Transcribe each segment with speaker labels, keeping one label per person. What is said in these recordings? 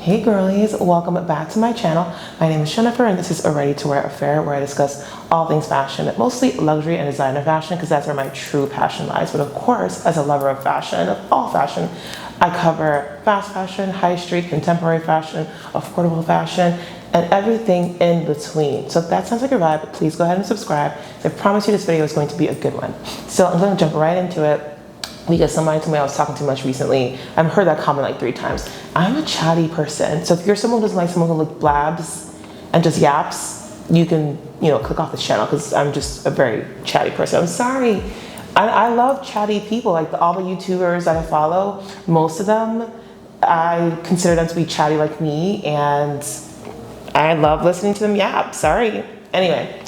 Speaker 1: Hey girlies, welcome back to my channel. My name is Jennifer and this is a Ready to Wear affair where I discuss all things fashion, mostly luxury and designer fashion because that's where my true passion lies. But of course, as a lover of fashion, of all fashion, I cover fast fashion, high street, contemporary fashion, affordable fashion, and everything in between. So if that sounds like a vibe, please go ahead and subscribe. I promise you this video is going to be a good one. So I'm going to jump right into it. Because somebody told me I was talking too much recently. I've heard that comment like 3 times. I'm a chatty person. So if you're someone who doesn't like someone who like blabs and just yaps, you can, click off this channel because I'm just a very chatty person. I'm sorry. I love chatty people. Like all the YouTubers that I follow, most of them, I consider them to be chatty like me, and I love listening to them yap. Sorry. Anyway,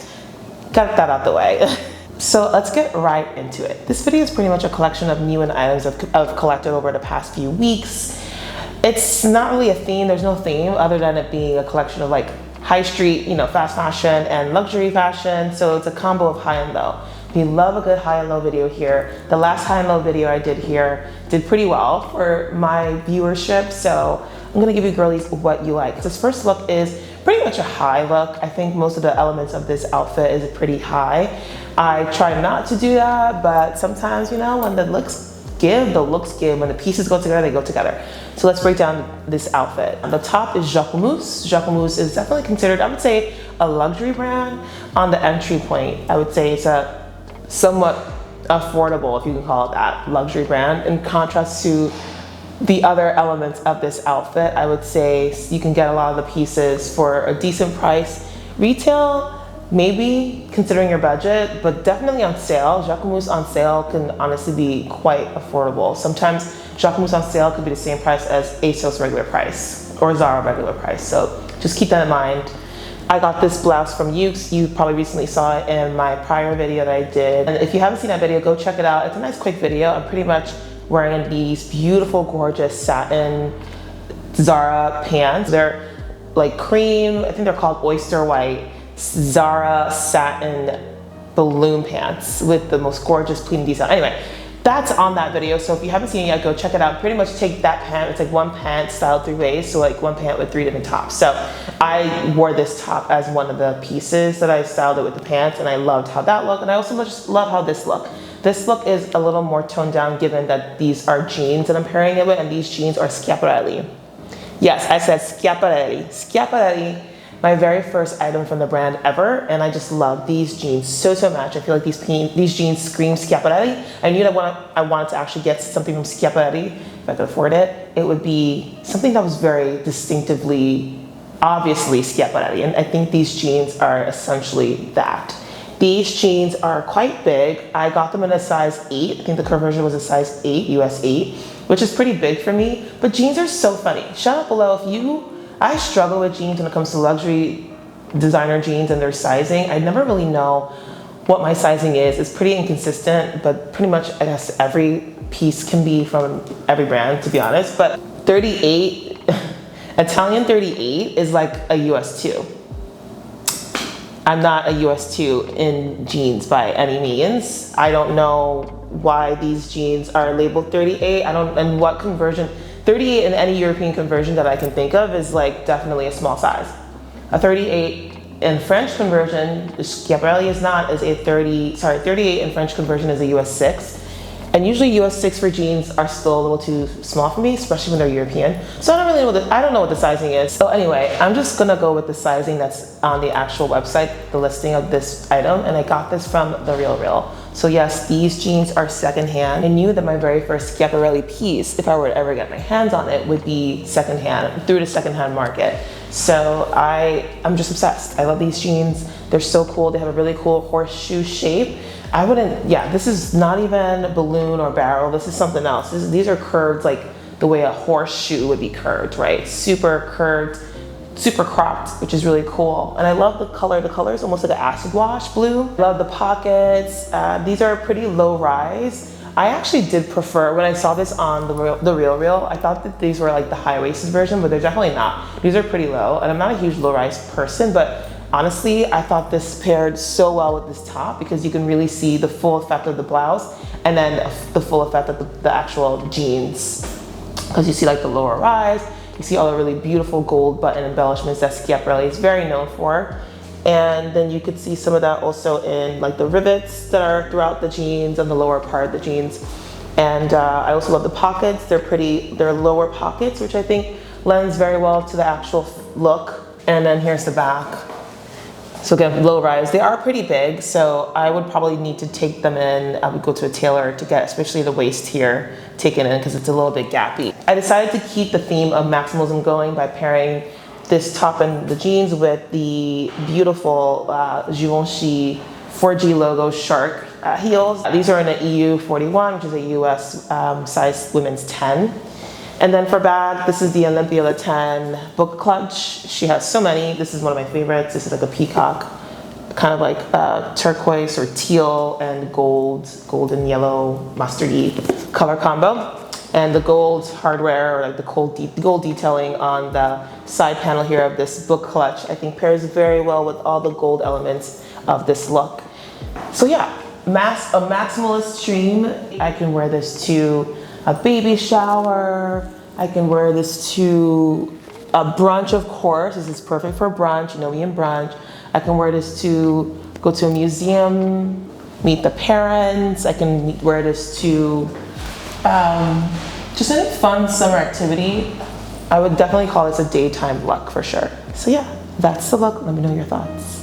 Speaker 1: got that out the way. So let's get right into it. This video is pretty much a collection of new items I've collected over the past few weeks. It's not really a theme, there's no theme other than it being a collection of like high street, fast fashion and luxury fashion. So it's a combo of high and low. We love a good high and low video here. The last high and low video I did here did pretty well for my viewership. So I'm gonna give you girlies what you like. This first look is pretty much a high look. I think most of the elements of this outfit is pretty high. I try not to do that, but sometimes, when the looks give, the looks give. When the pieces go together, they go together. So let's break down this outfit. The top is Jacquemus. Jacquemus is definitely considered, I would say, a luxury brand. On the entry point, I would say it's a somewhat affordable, if you can call it that, luxury brand. In contrast to the other elements of this outfit, I would say you can get a lot of the pieces for a decent price. Retail, maybe considering your budget, but definitely on sale. Jacquemus on sale can honestly be quite affordable. Sometimes Jacquemus on sale could be the same price as ASOS regular price or Zara regular price. So just keep that in mind. I got this blouse from Yukes. You probably recently saw it in my prior video that I did. And if you haven't seen that video, go check it out. It's a nice quick video. I'm pretty much wearing these beautiful, gorgeous satin Zara pants. They're like cream, I think they're called oyster white, Zara satin balloon pants with the most gorgeous pleating detail. Anyway, that's on that video. So if you haven't seen it yet, go check it out. Pretty much take that pant, it's like one pant styled 3 ways. So like one pant with 3 different tops. So I wore this top as one of the pieces that I styled it with the pants, and I loved how that looked. And I also just love how this looked. This look is a little more toned down given that these are jeans that I'm pairing it with, and these jeans are Schiaparelli. Yes, I said Schiaparelli. Schiaparelli, my very first item from the brand ever, and I just love these jeans so much. I feel like these jeans scream Schiaparelli. I knew that when I wanted to actually get something from Schiaparelli, if I could afford it, it would be something that was very distinctively, obviously Schiaparelli, and I think these jeans are essentially that. These jeans are quite big. I got them in a size 8. I think the conversion was a size 8, US 8, which is pretty big for me, but jeans are so funny. Shout out below I struggle with jeans when it comes to luxury designer jeans and their sizing. I never really know what my sizing is. It's pretty inconsistent, but pretty much I guess every piece can be from every brand, to be honest. But 38, Italian 38 is like a US 2. I'm not a US 2 in jeans by any means. I don't know why these jeans are labeled 38. And what conversion. 38 in any European conversion that I can think of is like definitely a small size. A 38 in French conversion, Schiaparelli is not, is a 38 in French conversion is a US 6. And usually US 6 for jeans are still a little too small for me, especially when they're European. So I don't know what the sizing is. So anyway, I'm just gonna go with the sizing that's on the actual website, the listing of this item, and I got this from The Real. So yes, these jeans are secondhand. I knew that my very first Schiaparelli piece, if I were to ever get my hands on it, would be secondhand, through the secondhand market. So I'm just obsessed. I love these jeans. They're so cool. They have a really cool horseshoe shape. This is not even balloon or barrel. This is something else. These are curved like the way a horseshoe would be curved, right? Super curved, super cropped, which is really cool. And I love the color. The color is almost like an acid wash blue. I love the pockets. These are pretty low rise. I actually did prefer, when I saw this on the Real, I thought that these were like the high-waisted version, but they're definitely not. These are pretty low, and I'm not a huge low-rise person, but honestly, I thought this paired so well with this top because you can really see the full effect of the blouse and then the full effect of the actual jeans. Because you see like the lower rise, You see all the really beautiful gold button embellishments that Schiaparelli is very known for. And then you could see some of that also in like the rivets that are throughout the jeans and the lower part of the jeans. And I also love the pockets. They're lower pockets, which I think lends very well to the actual look. And then here's the back. So again, low rise. They are pretty big, so I would probably need to take them in. I would go to a tailor to get, especially the waist here, taken in because it's a little bit gappy. I decided to keep the theme of maximalism going by pairing this top and the jeans with the beautiful Givenchy 4G logo shark heels. These are in an EU 41, which is a US size women's 10. And then for bag, this is the Olympia Le 10 book clutch. She has so many. This is one of my favorites. This is like a peacock, kind of like turquoise or teal and golden yellow mustardy color combo. And the gold hardware, or like the gold detailing on the side panel here of this book clutch, I think pairs very well with all the gold elements of this look. So yeah, a maximalist stream. I can wear this to a baby shower. I can wear this to a brunch, of course. This is perfect for brunch, you know me in brunch. I can wear this to go to a museum, meet the parents. I can wear this to just any fun summer activity. I would definitely call this a daytime look for sure. So yeah, that's the look. Let me know your thoughts.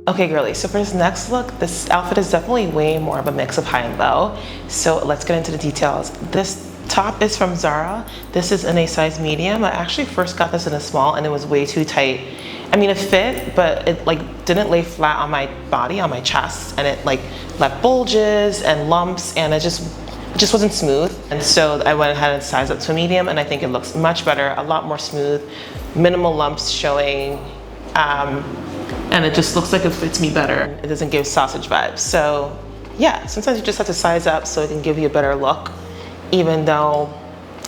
Speaker 1: Okay, girlies, so for this next look, this outfit is definitely way more of a mix of high and low. So let's get into the details. This top is from Zara. This is in a size medium. I actually first got this in a small and it was way too tight. I mean, it fit, but it like didn't lay flat on my body, on my chest, and it like left bulges and lumps, and it just wasn't smooth. And so I went ahead and sized up to a medium, and I think it looks much better, a lot more smooth, minimal lumps showing. And it just looks like it fits me better. It doesn't give sausage vibes. So yeah, sometimes you just have to size up so it can give you a better look, even though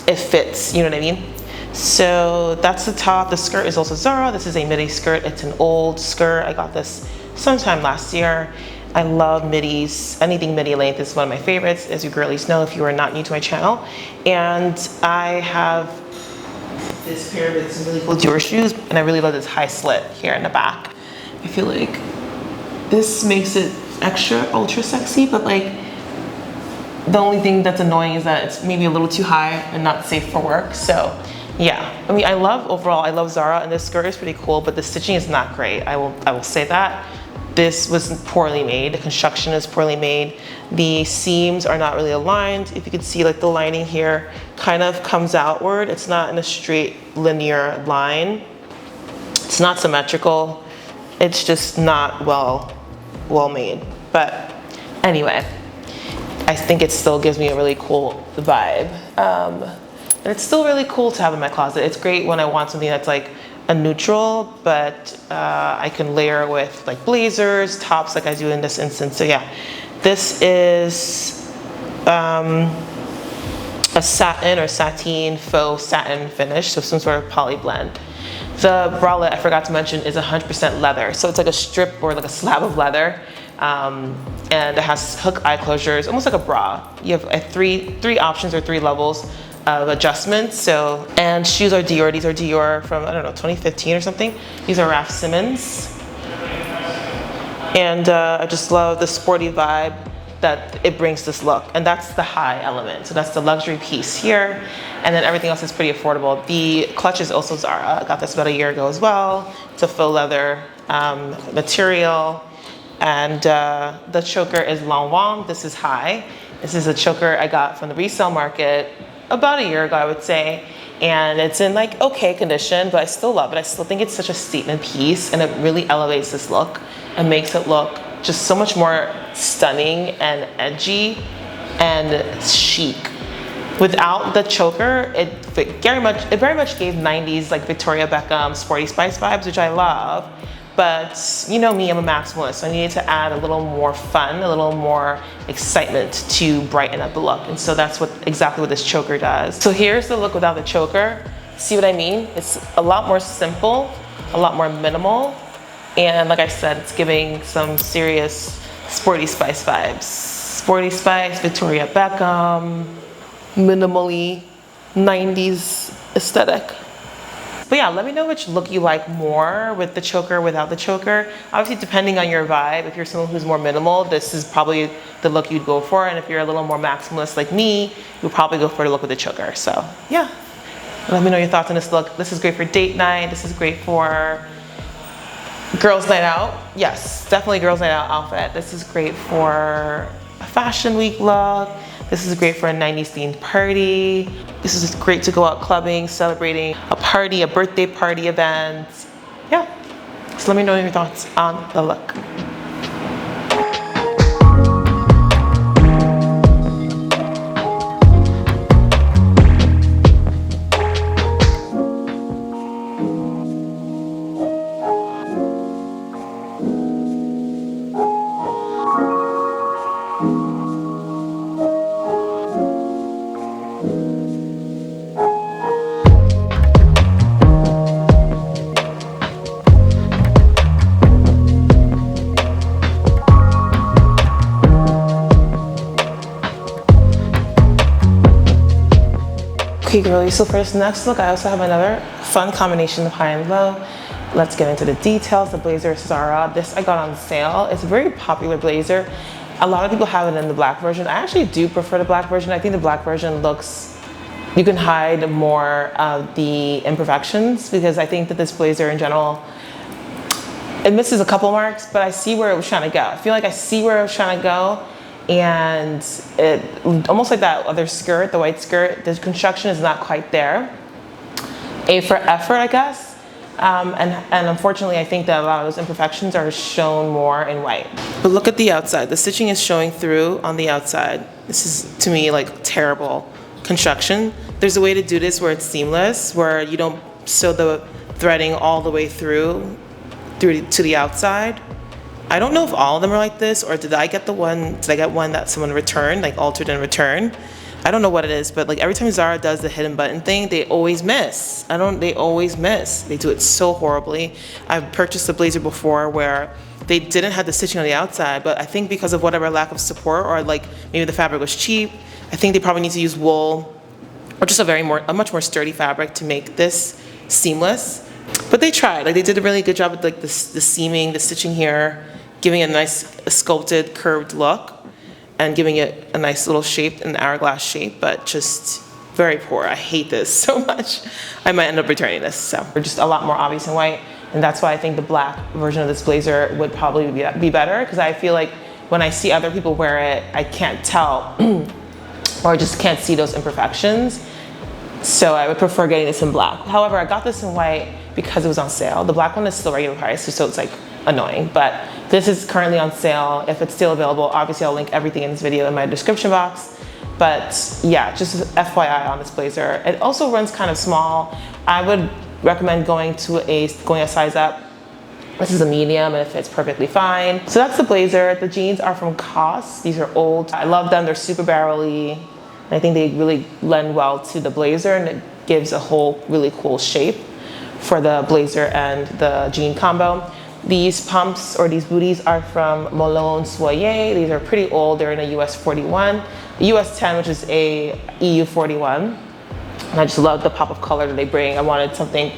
Speaker 1: it fits, you know what I mean? So that's the top. The skirt is also Zara. This is a midi skirt. It's an old skirt. I got this sometime last year. I love midis. Anything midi length is one of my favorites, as you girlies know if you are not new to my channel. And I have this pair with some really cool Dior shoes, and I really love this high slit here in the back. I feel like this makes it extra ultra sexy, but like the only thing that's annoying is that it's maybe a little too high and not safe for work. So yeah, I mean, overall I love Zara, and this skirt is pretty cool, but the stitching is not great. I will say that. This was poorly made. The construction is poorly made. The seams are not really aligned. If you can see, like the lining here kind of comes outward. It's not in a straight linear line. It's not symmetrical. It's just not well made. But anyway, I think it still gives me a really cool vibe. And it's still really cool to have in my closet. It's great when I want something that's like a neutral, but I can layer with like blazers, tops like I do in this instance. So yeah, this is a satin or sateen faux satin finish, so some sort of poly blend. The bralette, I forgot to mention, is 100% leather. So it's like a strip or like a slab of leather. And it has hook eye closures, almost like a bra. You have three options or three levels of adjustments. So, and shoes are Dior. These are Dior from, I don't know, 2015 or something. These are Raf Simons. And I just love the sporty vibe that it brings this look. And that's the high element. So that's the luxury piece here. And then everything else is pretty affordable. The clutch is also Zara. I got this about a year ago as well. It's a faux leather material. And the choker is Lanvin. This is high. This is a choker I got from the resale market about a year ago, I would say. And it's in like okay condition, but I still love it. I still think it's such a statement piece, and it really elevates this look and makes it look just so much more stunning and edgy and chic. Without the choker, it very much gave 90s like Victoria Beckham Sporty Spice vibes, which I love. But you know me, I'm a maximalist, so I needed to add a little more fun, a little more excitement to brighten up the look. And so that's exactly what this choker does. So here's the look without the choker. See what I mean? It's a lot more simple, a lot more minimal. And like I said, it's giving some serious Sporty Spice vibes. Sporty Spice, Victoria Beckham, minimally 90s aesthetic. But yeah, let me know which look you like more, with the choker, without the choker. Obviously, depending on your vibe, if you're someone who's more minimal, this is probably the look you'd go for. And if you're a little more maximalist like me, you'll probably go for the look with the choker. So yeah, let me know your thoughts on this look. This is great for date night. This is great for girls' night out. Yes, definitely girls' night out outfit. This is great for a fashion week look. This is great for a 90s themed party. This is great to go out clubbing, celebrating a party, a birthday party event. Yeah, so let me know your thoughts on the look. Okay, girlies, so for this next look, I also have another fun combination of high and low. Let's get into the details. The blazer is Zara. This I got on sale. It's a very popular blazer. A lot of people have it in the black version. I actually do prefer the black version. I think the black version looks, you can hide more of the imperfections, because I think that this blazer in general, it misses a couple marks, but I see where it was trying to go. I feel like I see where it was trying to go. And it almost like that other skirt, the white skirt, the construction is not quite there. A for effort, I guess. And unfortunately, I think that a lot of those imperfections are shown more in white. But look at the outside. The stitching is showing through on the outside. This is, to me, like terrible construction. There's a way to do this where it's seamless, where you don't sew the threading all the way through to the outside. I don't know if all of them are like this, or did I get one that someone returned, like altered and returned? I don't know what it is, but like every time Zara does the hidden button thing, they always miss. They always miss. They do it so horribly. I've purchased a blazer before where they didn't have the stitching on the outside, but I think because of whatever lack of support, or like maybe the fabric was cheap, I think they probably need to use wool or just a much more sturdy fabric to make this seamless. But they tried. Like they did a really good job with like the seaming, the stitching here, giving it a nice sculpted, curved look, and giving it a nice little shape, an hourglass shape, but just very poor. I hate this so much. I might end up returning this. So they're just a lot more obvious in white, and that's why I think the black version of this blazer would probably be better, because I feel like when I see other people wear it, I can't tell, or I just can't see those imperfections. So I would prefer getting this in black. However, I got this in white because it was on sale. The black one is still regular price, so it's like annoying, but this is currently on sale. If it's still available, obviously I'll link everything in this video in my description box. But yeah, just FYI on this blazer. It also runs kind of small. I would recommend going a size up. This is a medium and it fits perfectly fine. So that's the blazer. The jeans are from COS. These are old. I love them. They're super barrel-y. I think they really lend well to the blazer, and it gives a whole really cool shape for the blazer and the jean combo. These pumps or these booties are from Malone Soyer. These are pretty old. They're in a US 41, a US 10, which is a EU 41. And I just love the pop of color that they bring. I wanted something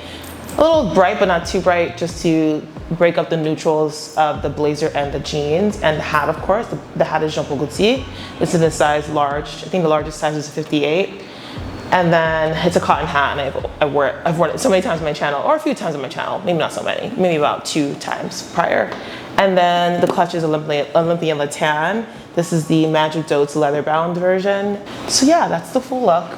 Speaker 1: a little bright, but not too bright, just to break up the neutrals of the blazer and the jeans. And the hat, of course. The hat is Jean Paul Gaultier. This is in size large. I think the largest size is a 58. And then it's a cotton hat, and I've worn it so many times on my channel, or a few times on my channel, maybe not so many, maybe about 2 times prior. And then the clutch is Olympia Latan. This is the Magic Dotes leather bound version. So yeah, that's the full look.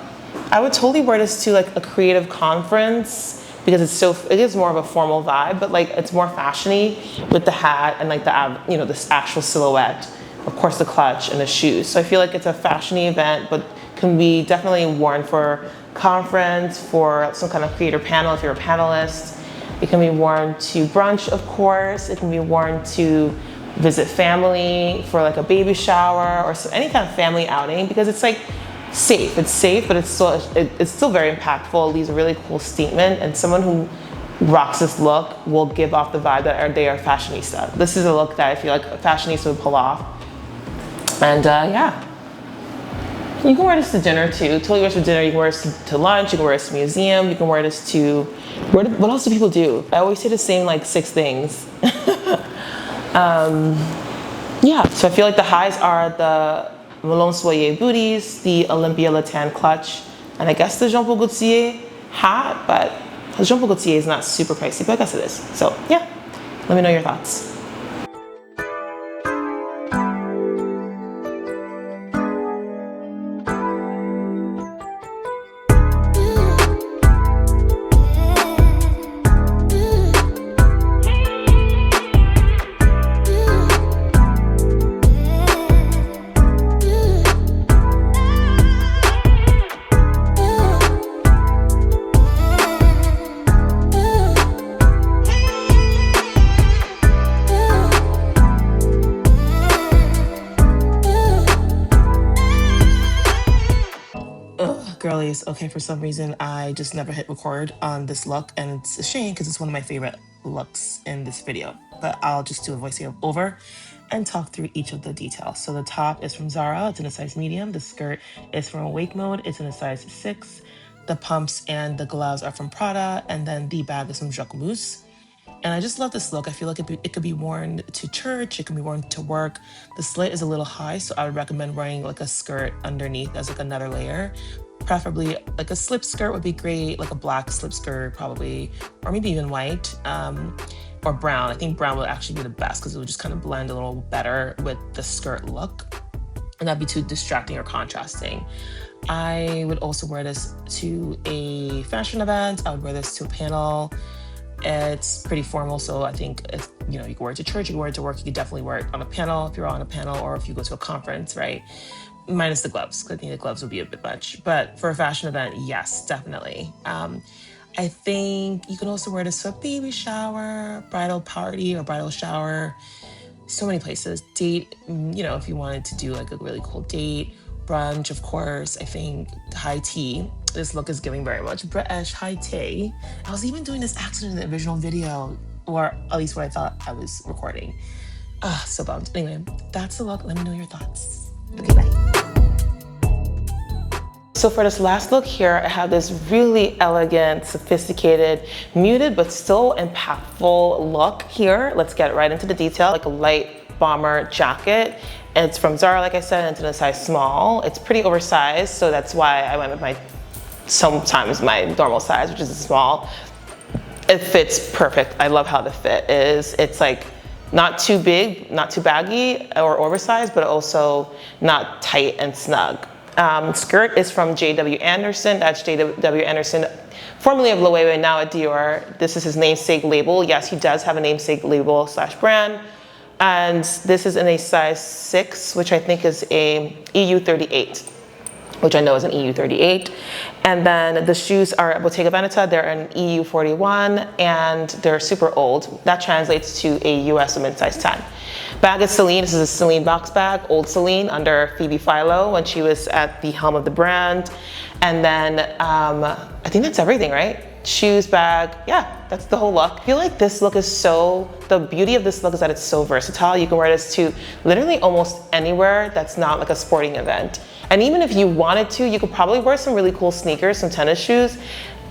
Speaker 1: I would totally wear this to like a creative conference because it gives more of a formal vibe, but like it's more fashiony with the hat and like this actual silhouette. Of course, the clutch and the shoes. So I feel like it's a fashiony event, but can be definitely worn for conference, for some kind of creator panel if you're a panelist. It can be worn to brunch, of course. It can be worn to visit family for like a baby shower or any kind of family outing, because it's like safe. It's safe, but it's still very impactful. It leaves a really cool statement, and someone who rocks this look will give off the vibe that they are fashionista. This is a look that I feel like a fashionista would pull off. And yeah. You can wear this to dinner too. Totally wear this to dinner. You can wear this to lunch. You can wear this to museum. You can wear this to, what else do people do? I always say the same like 6 things. Yeah, so I feel like the highs are the Malone Soyer booties, the Olympia Latan clutch, and I guess the Jean Paul Gaultier hat, but the Jean Paul Gaultier is not super pricey, but I guess it is. So yeah, let me know your thoughts. Girlies, okay, for some reason I just never hit record on this look, and it's a shame because it's one of my favorite looks in this video, but I'll just do a voiceover and talk through each of the details. So the top is from Zara, it's in a size medium. The skirt is from Awake Mode, it's in a size 6. The pumps and the gloves are from Prada, and then the bag is from Jacquemus. And I just love this look. I feel like it could be worn to church, it can be worn to work. The slit is a little high, so I would recommend wearing like a skirt underneath as like another layer. Preferably like a slip skirt would be great, like a black slip skirt probably, or maybe even white, or brown. I think brown would actually be the best because it would just kind of blend a little better with the skirt look, and that'd be too distracting or contrasting. I would also wear this to a fashion event. I would wear this to a panel. It's pretty formal, so I think if you can wear it to church, you can wear it to work, you could definitely wear it on a panel if you're on a panel, or if you go to a conference, right? Minus the gloves, because I think the gloves would be a bit much. But for a fashion event, yes, definitely. I think you can also wear this to a baby shower, bridal party or bridal shower. So many places. Date, if you wanted to do like a really cool date, brunch, of course. I think high tea. This look is giving very much British high tea. I was even doing this accent in the original video, or at least what I thought I was recording. So bummed. Anyway, that's the look. Let me know your thoughts. Okay, bye. So for this last look here, I have this really elegant, sophisticated, muted, but still impactful look here. Let's get right into the detail. Like a light bomber jacket. It's from Zara, like I said, and it's in a size small. It's pretty oversized, so that's why I went with sometimes my normal size, which is a small. It fits perfect. I love how the fit is. It's like not too big, not too baggy or oversized, but also not tight and snug. Skirt is from J.W. Anderson. That's J.W. Anderson, formerly of Loewe, now at Dior. This is his namesake label. Yes, he does have a namesake label / brand. And this is in a size 6, which I think is a EU 38, which I know is an EU 38. And then the shoes are Bottega Veneta. They're an EU 41, and they're super old. That translates to a US women's size 10. Bag is Celine. This is a Celine box bag, old Celine, under Phoebe Philo when she was at the helm of the brand. And then I think that's everything, right? Shoes, bag, yeah, that's the whole look. I feel like this look is the beauty of this look is that it's so versatile. You can wear this to literally almost anywhere that's not like a sporting event. And even if you wanted to, you could probably wear some really cool sneakers, some tennis shoes,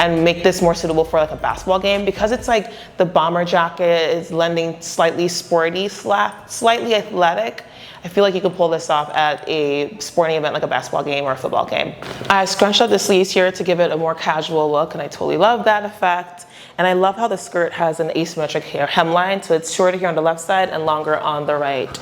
Speaker 1: and make this more suitable for like a basketball game, because it's like the bomber jacket is lending slightly sporty, slightly athletic. I feel like you could pull this off at a sporting event like a basketball game or a football game. I scrunched up the sleeves here to give it a more casual look, and I totally love that effect. And I love how the skirt has an asymmetric hemline, so it's shorter here on the left side and longer on the right.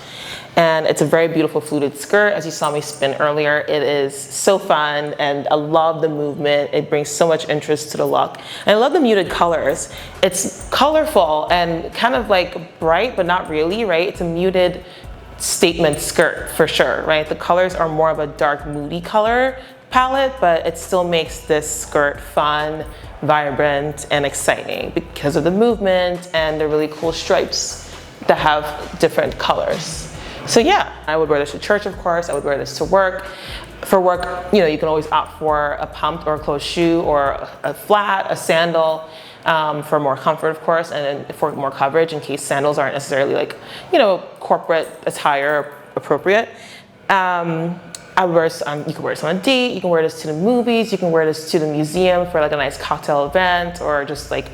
Speaker 1: And it's a very beautiful fluted skirt. As you saw me spin earlier, it is so fun, and I love the movement. It brings so much interest to the look. And I love the muted colors. It's colorful and kind of like bright, but not really, right? It's a muted statement skirt for sure, right? The colors are more of a dark, moody color palette, but it still makes this skirt fun, vibrant, and exciting because of the movement and the really cool stripes that have different colors. So yeah, I would wear this to church, of course. I would wear this to work. For work, you know, you can always opt for a pumped or a closed shoe, or a flat, a sandal, for more comfort, of course, and then for more coverage in case sandals aren't necessarily like, you know, corporate attire appropriate. I would wear this, you can wear this on a date, you can wear this to the movies, you can wear this to the museum for like a nice cocktail event, or just like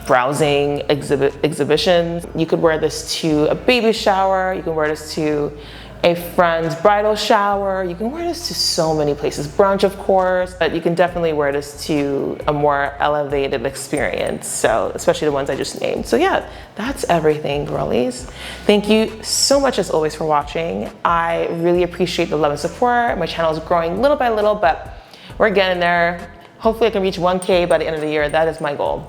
Speaker 1: browsing exhibitions. You could wear this to a baby shower, you can wear this to a friend's bridal shower, you can wear this to so many places, brunch of course, but you can definitely wear this to a more elevated experience, so especially the ones I just named. So yeah, that's everything, girlies. Thank you so much as always for watching. I really appreciate the love and support. My channel is growing little by little, but we're getting there. Hopefully I can reach 1K by the end of the year. That is my goal.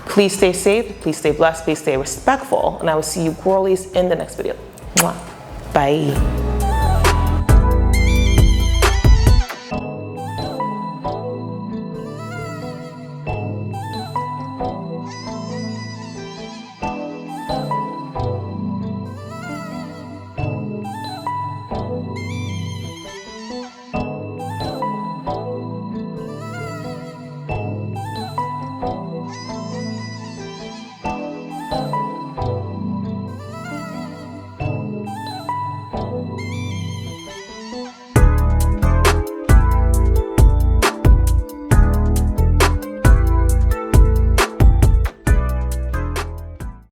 Speaker 1: Please stay safe, please stay blessed, please stay respectful, and I will see you girlies in the next video. Mwah. Bye.